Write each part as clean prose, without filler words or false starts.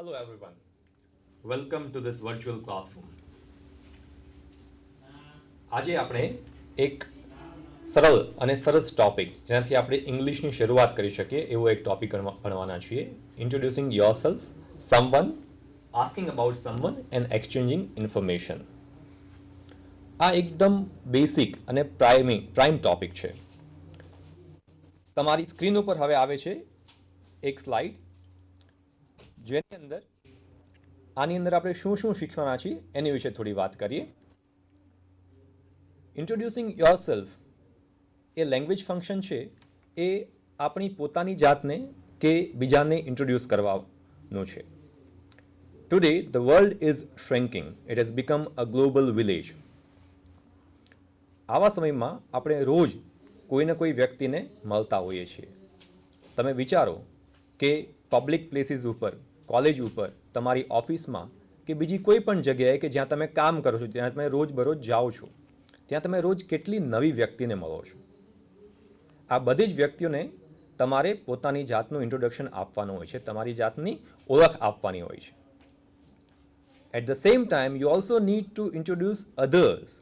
Hello everyone. Welcome to this virtual classroom. આજે આપણે એક સરળ અને સરસ ટોપિક જેનાથી આપણે ઇંગ્લિશની શરૂઆત કરી શકીએ એવો એક ટોપિક ભણવાના છીએ. ઇન્ટ્રોડ્યુસિંગ yourself, someone, asking about someone and exchanging information. આ એકદમ બેસિક અને પ્રાઇમ ટોપિક છે. તમારી સ્ક્રીન ઉપર હવે આવે છે એક સ્લાઇડ જેની અંદર આની અંદર આપણે શું શું શીખવાના છીએ એની વિશે થોડી વાત કરીએ. ઇન્ટ્રોડ્યુસિંગ યોરસેલ્ફ એ લેંગ્વેજ ફંક્શન છે. એ આપણી પોતાની જાતને કે બીજાને ઇન્ટ્રોડ્યુસ કરવાનું છે. Today the world is shrinking. It has become a global village. આવા સમયમાં આપણે રોજ કોઈને કોઈ વ્યક્તિને મળતા હોઈએ છીએ. તમે વિચારો કે પબ્લિક પ્લેસીસ ઉપર, કોલેજ ઉપર, તમારી ઓફિસમાં કે બીજી કોઈ પણ જગ્યાએ કે જ્યાં તમે કામ કરો છો, ત્યાં તમે રોજબરોજ જાઓ છો, ત્યાં તમે રોજ કેટલી નવી વ્યક્તિને મળો છો. આ બધી જ વ્યક્તિઓને તમારે પોતાની જાતનું ઇન્ટ્રોડક્શન આપવાનું હોય છે, તમારી જાતની ઓળખ આપવાની હોય છે. At the same time you also need to introduce others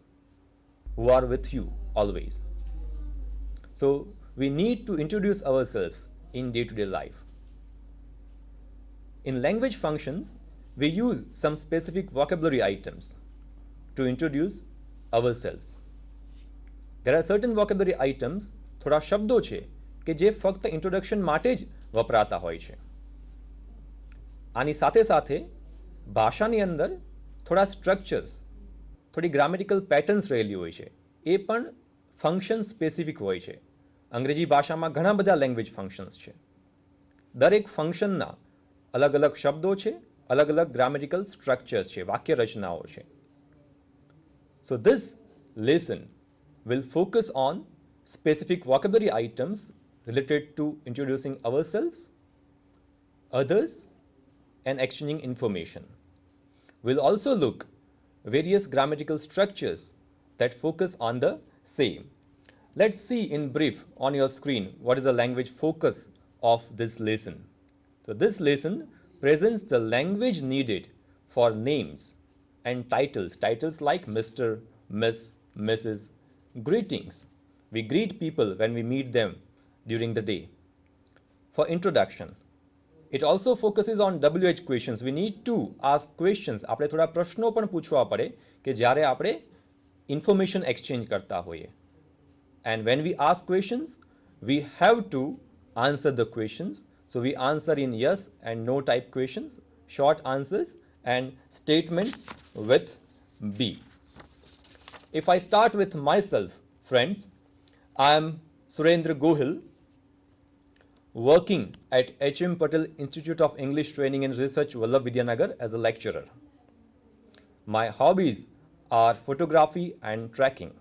who are with you always. So we need to introduce ourselves in day-to-day life. In language functions, we use some specific vocabulary items to introduce ourselves. There are certain vocabulary items, થોડા શબ્દો છે કે જે ફક્ત introduction માટે જ વપરાતા હોય છે. આની સાથે સાથે ભાષાની અંદર થોડા સ્ટ્રક્ચર્સ, થોડી ગ્રામેટિકલ પેટર્ન્સ રહેલી હોય છે. એ પણ ફંક્શન સ્પેસિફિક હોય છે. અંગ્રેજી ભાષામાં ઘણા બધા લેંગ્વેજ ફંક્શન્સ છે. દરેક ફંક્શનના અલગ અલગ શબ્દો છે, અલગ અલગ ગ્રામેટિકલ સ્ટ્રક્ચર્સ છે, વાક્ય રચનાઓ છે. So this lesson will focus on specific vocabulary items related to introducing ourselves, others, and exchanging information. We'll also look various grammatical structures that focus on the same. Let's see in brief on your screen what is the language focus of this lesson. So this lesson presents the language needed for names and titles like Mr., Miss, Mrs., greetings. We greet people when we meet them during the day. For introduction, it also focuses on WH questions. We need to ask questions. આપણે થોડા પ્રશ્નો પણ પૂછવા પડે કે જ્યારે આપણે information exchange કરતા હોઈએ. And when we ask questions, we have to answer the questions. So we answer in yes and no type questions, short answers and statements with be. If I start with myself, friends, I am Surendra Gohil, working at H.M. Patel Institute of English Training and Research, Vallabh Vidyanagar as a lecturer. My hobbies are photography and trekking.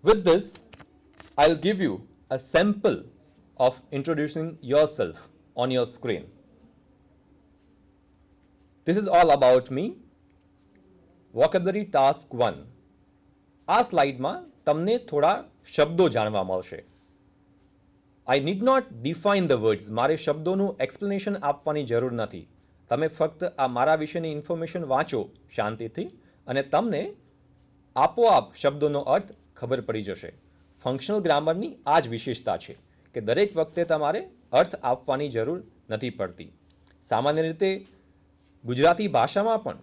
With this, I'll give you a sample of introducing yourself on your screen. This is all about me. Vocabulary task 1. આ સ્લાઇડમાં તમને થોડા શબ્દો જાણવા મળશે. I need not define the words. મારે શબ્દોનું explanation આપવાની જરૂર નથી. તમે ફક્ત આ મારા વિશેની ઇન્ફોર્મેશન વાંચો શાંતિથી અને તમને આપોઆપ શબ્દોનો અર્થ ખબર પડી જશે. ફંક્શનલ ગ્રામરની આ જ વિશેષતા છે કે દરેક વખતે તમારે અર્થ આપવાની જરૂર નથી પડતી. સામાન્ય રીતે ગુજરાતી ભાષામાં પણ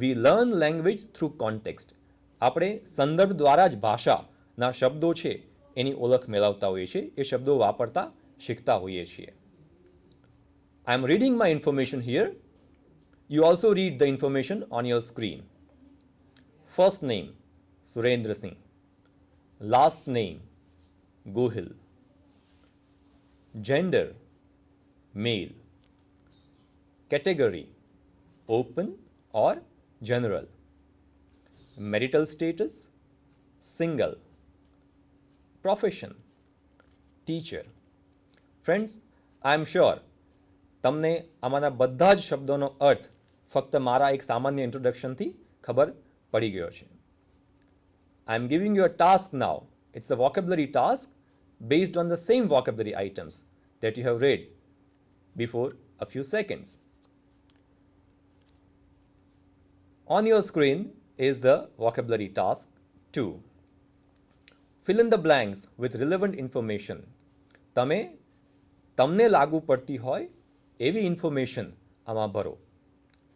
we learn language through context. આપણે સંદર્ભ દ્વારા જ ભાષાના શબ્દો છે એની ઓળખ મેળવતા હોઈએ છીએ, એ શબ્દો વાપરતા શીખતા હોઈએ છીએ. I am reading my information here. You also read the information on your screen. First name, Surendra Singh. Last name, Gohil. Gender, male. Category, open or general. Marital status, single. Profession, teacher. Friends, I am sure તમને આમાંના બધા જ શબ્દોનો અર્થ ફક્ત મારા એક સામાન્ય ઇન્ટ્રોડક્શનથી ખબર પડી ગયો છે. I am giving you a task now. It's a vocabulary task based on the same vocabulary items that you have read before a few seconds. On your screen is the vocabulary task 2. Fill in the blanks with relevant information. તમને લાગુ પડતી હોય એવી information આમાં ભરો.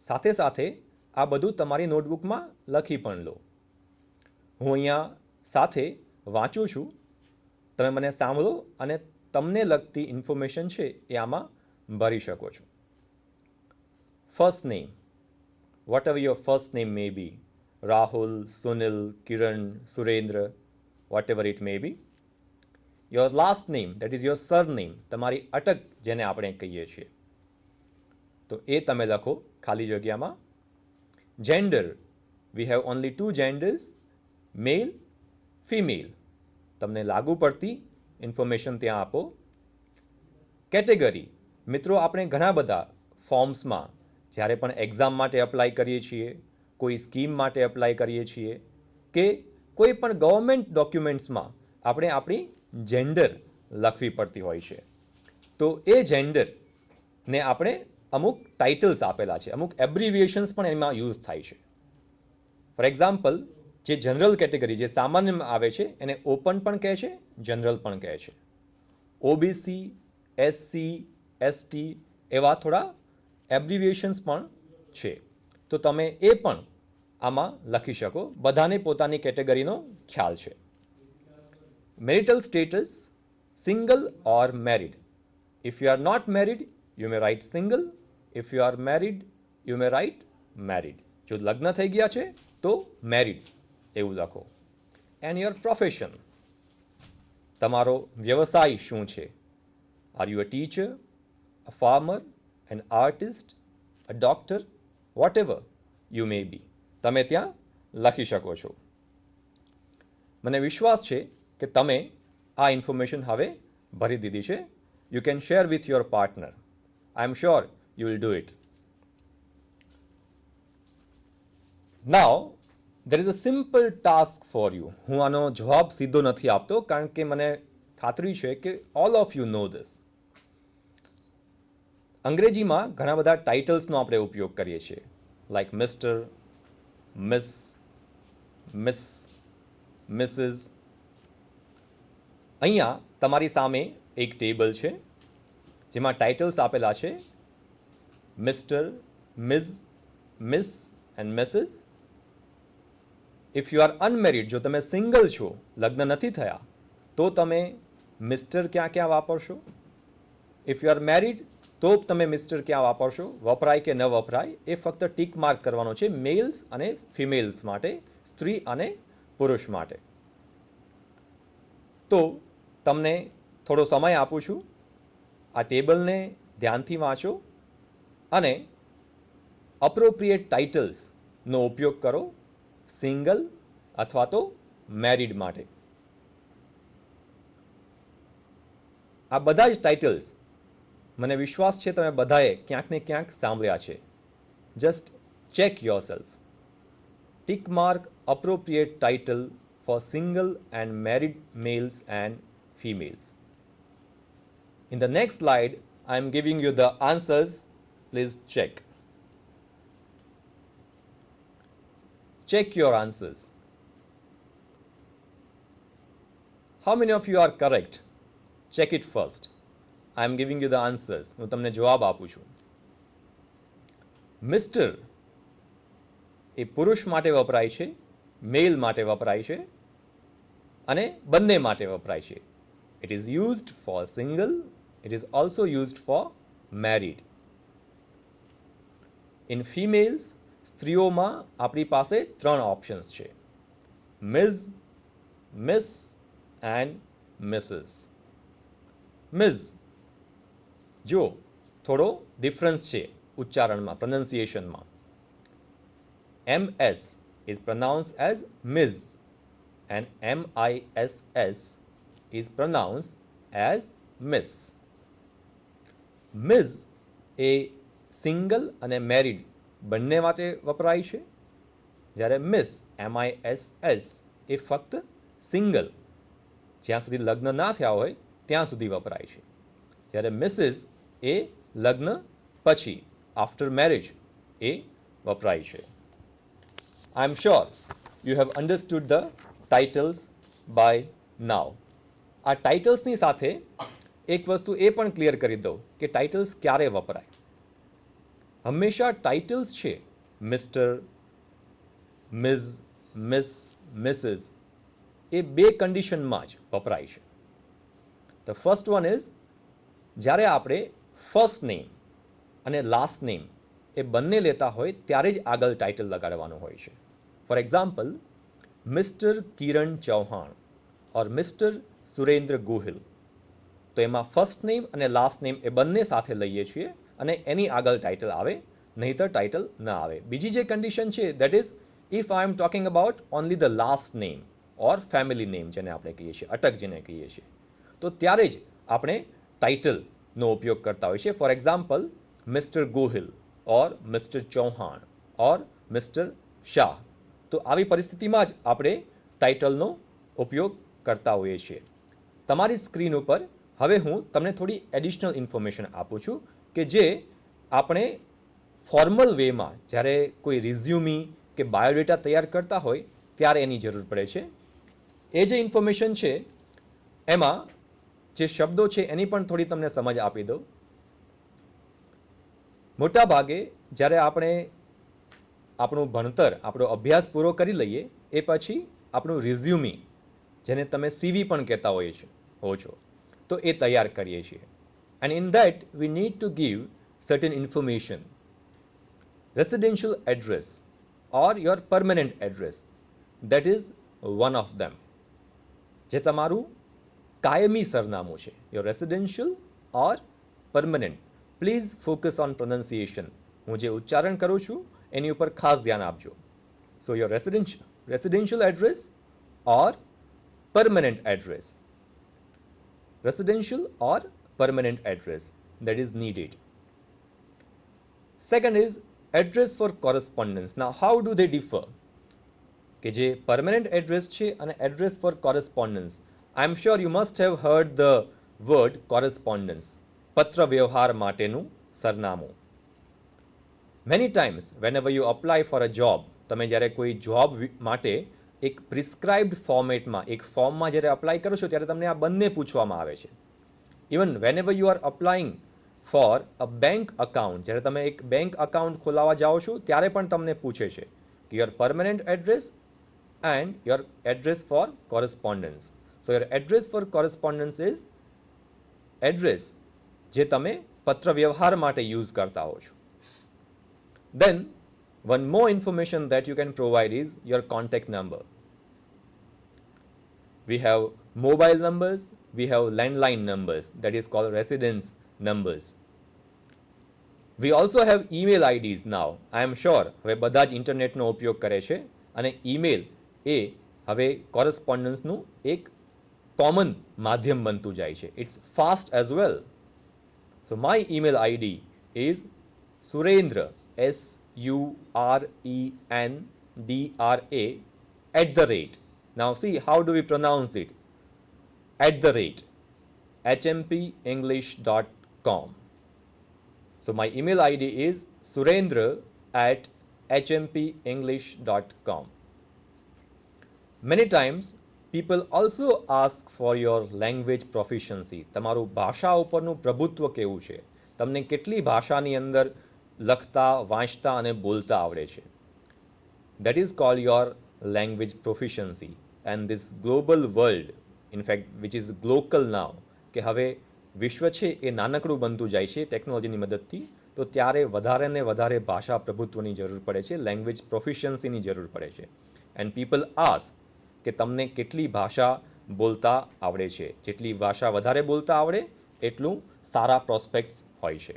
સાથે સાથે આ બધું તમારી નોટબુકમાં લખી પણ લો. હું અહીંયા સાથે વાંચું છું, તમે મને સાંભળો અને તમને લગતી ઇન્ફોર્મેશન છે એ આમાં ભરી શકો છો. First name, whatever your first name may be, Rahul, Sunil, Kiran, Surendra, whatever it may be. Your last name, that is your surname, તમારી અટક જેને આપણે કહીએ છીએ, તો એ તમે લખો ખાલી જગ્યામાં. Gender, we have only 2 genders, male, female. તમને લાગુ પડતી ઇન્ફોર્મેશન ત્યાં આપો. કેટેગરી, મિત્રો આપણે ઘણા બધા ફોર્મ્સમાં જ્યારે પણ એક્ઝામ માટે અપ્લાય કરીએ છીએ, કોઈ સ્કીમ માટે અપ્લાય કરીએ છીએ કે કોઈ પણ ગવર્મેન્ટ ડોક્યુમેન્ટ્સમાં આપણે આપણી જેન્ડર લખવી પડતી હોય છે. તો એ જેન્ડરને આપણે અમુક ટાઇટલ્સ આપેલા છે, અમુક એબ્રિવિએશન્સ પણ એમાં યુઝ થાય છે. ફોર એક્ઝામ્પલ, જે જનરલ કેટેગરી જે સામાન્યમાં આવે છે એને ઓપન પણ કહે છે, જનરલ પણ કહે છે. ઓબીસી, એસસી, એસટી એવા થોડા એબ્રિવિએશન્સ પણ છે, તો તમે એ પણ આમાં લખી શકો. બધાને પોતાની કેટેગરીનો ખ્યાલ છે. Marital status, single or married. If you are not married you may write single, if you are married you may write married. જો લગ્ન થઈ ગયા છે તો મેરિડ એવું લખો. એન્ડ યોર પ્રોફેશન, તમારો વ્યવસાય શું છે. Are you a teacher, a farmer, an artist, a doctor, whatever you may be. તમે ત્યાં લખી શકો છો. મને વિશ્વાસ છે કે તમે આ ઇન્ફોર્મેશન હવે ભરી દીધી છે. You can share with your partner. I am sure you will do it. Now, there is a simple task for you. હું આનો જવાબ સીધો નથી આપતો કારણ કે મને ખાતરી છે કે all of you know this. અંગ્રેજીમાં ઘણા બધા ટાઇટલ્સનો આપણે ઉપયોગ કરીએ છીએ, like mister, miss, miss, missus. અહીંયા તમારી સામે એક ટેબલ છે જેમાં ટાઇટલ્સ આપેલા છે mister, miss, miss and missus. If you are unmarried, જો તમે સિંગલ છો, લગ્ન નથી થયા, તો તમે મિસ્ટર ક્યાં ક્યાં વાપરશો. ઇફ યુ આર મેરિડ તો તમે મિસ્ટર ક્યાં વાપરશો, વપરાય કે ન વપરાય એ ફક્ત ટીક માર્ક કરવાનો છે મેલ્સ અને ફિમેલ્સ માટે, સ્ત્રી અને પુરુષ માટે. તો તમને થોડો સમય આપું છું, આ ટેબલને ધ્યાનથી વાંચો અને અપ્રોપ્રિએટ ટાઇટલ્સનો ઉપયોગ કરો સિંગલ અથવા તો મેરિડ માટે. આ બધા જ ટાઇટલ્સ મને વિશ્વાસ છે તમે બધાએ ક્યાંક ને ક્યાંક સાંભળ્યા છે. Just check yourself. Tick mark appropriate title for single and married males and females. In the next slide, I am giving you the answers. Please check. Check your answers. How many of you are correct? Check it first. I am giving you the answers. હું તમને જવાબ આપું છું. Mister એ પુરુષ માટે વપરાય છે, મેલ માટે વપરાય છે અને બંને માટે વપરાય છે. It is used for single, it is also used for married. In females, સ્ત્રીઓમાં આપણી પાસે 3 ઓપ્શન્સ છે, miss, miss and missus. Miss, જો થોડો ડિફરન્સ છે ઉચ્ચારણમાં, પ્રોનન્સિએશનમાં. MS is pronounced as Ms and MISS is pronounced as Miss. Ms A single અને married બંને માટે વપરાય છે, જ્યારે મિસ MISS એ ફક્ત સિંગલ, જ્યાં સુધી લગ્ન ના થયા હોય ત્યાં સુધી વપરાય છે, જ્યારે મિસિસ એ લગ્ન પછી આફ્ટર મેરેજ એ વપરાય છે. I am sure you have understood the titles by now. આ ટાઇટલ્સની સાથે એક વસ્તુ એ પણ ક્લિયર કરી દઉં કે ટાઇટલ્સ ક્યારે વપરાય. હંમેશા ટાઇટલ્સ છે મિસ્ટર, મિઝ, મિસ, મિસિસ એ બે કન્ડિશનમાં જ વપરાય છે. ધ ફર્સ્ટ વન ઇઝ જ્યારે આપણે ફર્સ્ટ નેમ અને લાસ્ટ નેમ એ બંને લેતા હોય ત્યારે જ આગળ ટાઇટલ લગાડવાનું હોય છે. For example, mister Kiran Chauhan or mister Surendra Gohil, તો એમાં ફર્સ્ટ નેમ અને લાસ્ટ નેમ એ બંને સાથે લઈએ છીએ અને એની આગળ ટાઇટલ આવે, નહીંતર ટાઇટલ ન આવે. બીજી જે કન્ડિશન છે that is if I am talking about only the last name or family name, જેને આપણે કહીએ છીએ, અટક જેને કહીએ છીએ, તો ત્યારે જ આપણે ટાઇટલનો ઉપયોગ કરતા હોઈએ છીએ. For example, mister Gohil or mister Chauhan or mister Shah, તો આવી પરિસ્થિતિમાં જ આપણે ટાઇટલનો ઉપયોગ કરતા હોઈએ છીએ. તમારી સ્ક્રીન ઉપર હવે હું તમને થોડી એડિશનલ ઇન્ફોર્મેશન આપું છું કે જે આપણે ફોર્મલ વેમાં જ્યારે કોઈ રિઝ્યુમી કે બાયોડેટા તૈયાર કરતા હોય ત્યારે એની જરૂર પડે છે. એ જે ઇન્ફોર્મેશન છે એમાં જે શબ્દો છે એની પણ થોડી તમને સમજ આપી દઉં. મોટા ભાગે જ્યારે આપણે આપણું ભણતર, આપણો અભ્યાસ પૂરો કરી લઈએ એ પછી આપણું રિઝ્યુમી, જેને તમે CV પણ કહેતા હો છો, તો એ તૈયાર કરીએ છીએ. And in that we need to give certain information. Residential address or your permanent address, that is one of them. જે તમારું કાયમી સરનામું છે, your residential or permanent. Please focus on પ્રોનન્સિએશન. હું જે ઉચ્ચારણ કરું છું એની ઉપર ખાસ ધ્યાન આપજો. સો your residential address or permanent address. Residential or permanent address that is needed. Second is address for correspondence. Now how do they differ? કે જે permanent address છે અને address for correspondence. I am sure you must have heard the word correspondence. પત્ર વ્યવહાર માટેનું સરનામું. Many times whenever you apply for a job, તમે જ્યારે કોઈ જોબ માટે એક પ્રિસ્ક્રાઇબ્ડ ફોર્મેટમાં, એક ફોર્મમાં જ્યારે અપ્લાય કરો છો ત્યારે તમને આ બંને પૂછવામાં આવે છે. Even van ever you are applying for a bank account, જ્યારે તમે એક બેંક અકાઉન્ટ ખોલાવવા જાઓ છો ત્યારે પણ તમને પૂછે છે કે your permanent address and your address for correspondence. So your address for correspondence is address જે તમે પત્ર વ્યવહાર માટે યુઝ કરતા હો છો. Then one more information that you can provide is your contact number. We have mobile numbers, we have landline numbers, that is called residence numbers. We also have email IDs now. I am sure હવે બધા જ ઇન્ટરનેટનો ઉપયોગ કરે છે અને email એ હવે કોરસ્પોન્ડન્સનું એક કોમન માધ્યમ બનતું જાય છે. It's fast as well. So my email ID is Surendra, SURENDRA Now see how do we pronounce it? @hmpenglish.com. So my email ID is surendra@hmpenglish.com. Many times people also ask for your language proficiency. તમારું ભાષા ઉપરનું પ્રભુત્વ કેવું છે, તમને કેટલી ભાષાની અંદર લખતા, વાંચતા અને બોલતા આવડે છે. That is called your language proficiency. And this global world, in fact, which is global now, કે હવે વિશ્વ છે એ નાનકડું બનતું જાય છે ટેકનોલોજીની મદદથી, તો ત્યારે વધારે ને વધારે ભાષા પ્રભુત્વની જરૂર પડે છે, લેંગ્વેજ પ્રોફિશિયન્સીની જરૂર પડે છે. એન્ડ પીપલ આસ્ક કે તમને કેટલી ભાષા બોલતા આવડે છે. જેટલી ભાષા વધારે બોલતા આવડે એટલું સારા પ્રોસ્પેક્ટ્સ હોય છે.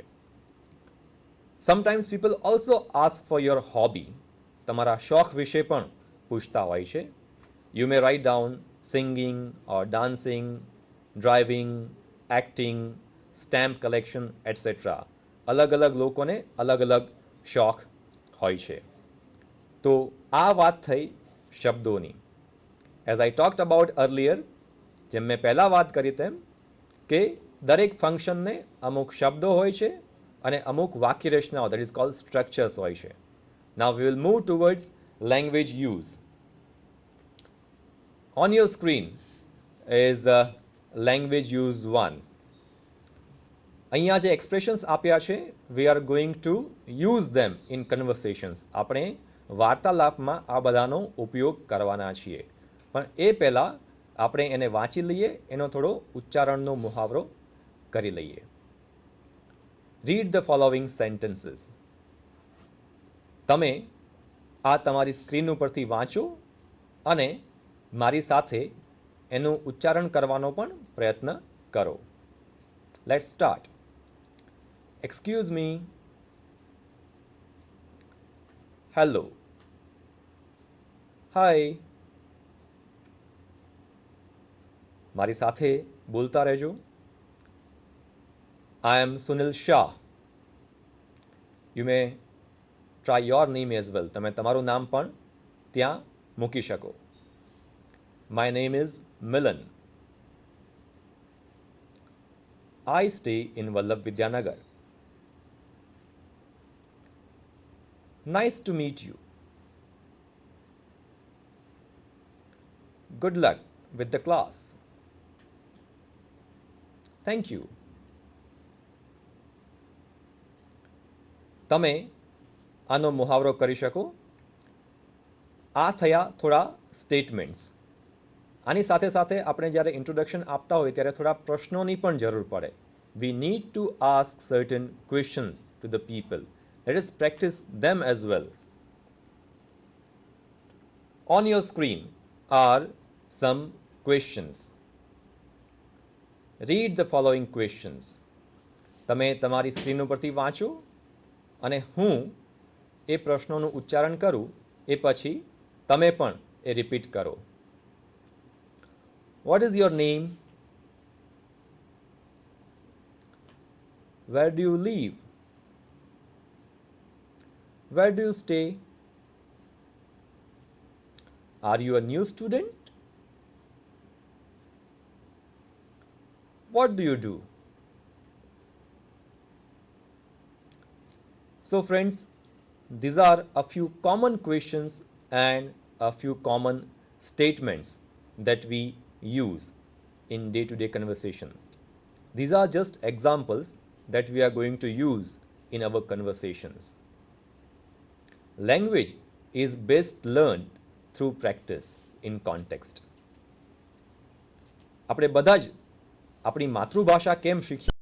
Sometimes people also ask for your hobby. તમારા શોખ વિશે પણ પૂછતા હોય છે. You may write down singing or dancing, driving, acting, stamp collection etcetera. અલગ અલગ લોકોને અલગ અલગ શોખ હોય છે. તો આ વાત થઈ શબ્દોની. As I talked about earlier, જેમ મેં પહેલાં વાત કરી તેમ કે દરેક ફંક્શનને અમુક શબ્દો હોય છે અને અમુક વાક્ય રચનાઓ દેટ ઇઝ કોલ્ડ સ્ટ્રક્ચર્સ હોય છે. Now we will move towards language use. On your screen is language use 1. અહીંયા જે એક્સપ્રેશન્સ આપ્યા છે we are going to use them in conversations. આપણે વાર્તાલાપમાં આ બધાનો ઉપયોગ કરવાના છીએ. પણ એ પહેલાં આપણે એને વાંચી લઈએ, એનો થોડો ઉચ્ચારણનો મુહાવરો કરી લઈએ. Read the following sentences. તમે આ તમારી સ્ક્રીન ઉપરથી વાંચો અને મારી સાથે એનું ઉચ્ચારણ કરવાનો પણ પ્રયત્ન કરો. Let's start. Excuse me. Hello. Hi. મારી સાથે બોલતા રહેજો. I am Sunil Shah. You may try your name as well. તમે તમારું નામ પણ ત્યાં મૂકી શકો. My name is Milan. I stay in Vallabh Vidyanagar. Nice to meet you. Good luck with the class. Thank you. તમે આનો મુહાવરો કરી શકો. આ થયા થોડા સ્ટેટમેન્ટ્સ. આની સાથે સાથે આપણે જ્યારે ઇન્ટ્રોડક્શન આપતા હોય ત્યારે થોડા પ્રશ્નોની પણ જરૂર પડે. We need to ask certain questions to the people. Let us practice them as well. On your screen are some questions. Read the following questions. તમે તમારી સ્ક્રીન ઉપરથી વાંચો અને હું એ પ્રશ્નોનું ઉચ્ચારણ કરું એ પછી તમે પણ એ રિપીટ કરો. What is your name? Where do you live? Where do you stay? Are you a new student? What do you do? So friends, these are a few common questions and a few common statements that we use in day-to-day conversation. These are just examples that we are going to use in our conversations. Language is best learned through practice in context. આપણે બધા જ આપણી માતૃભાષા કેમ શીખીએ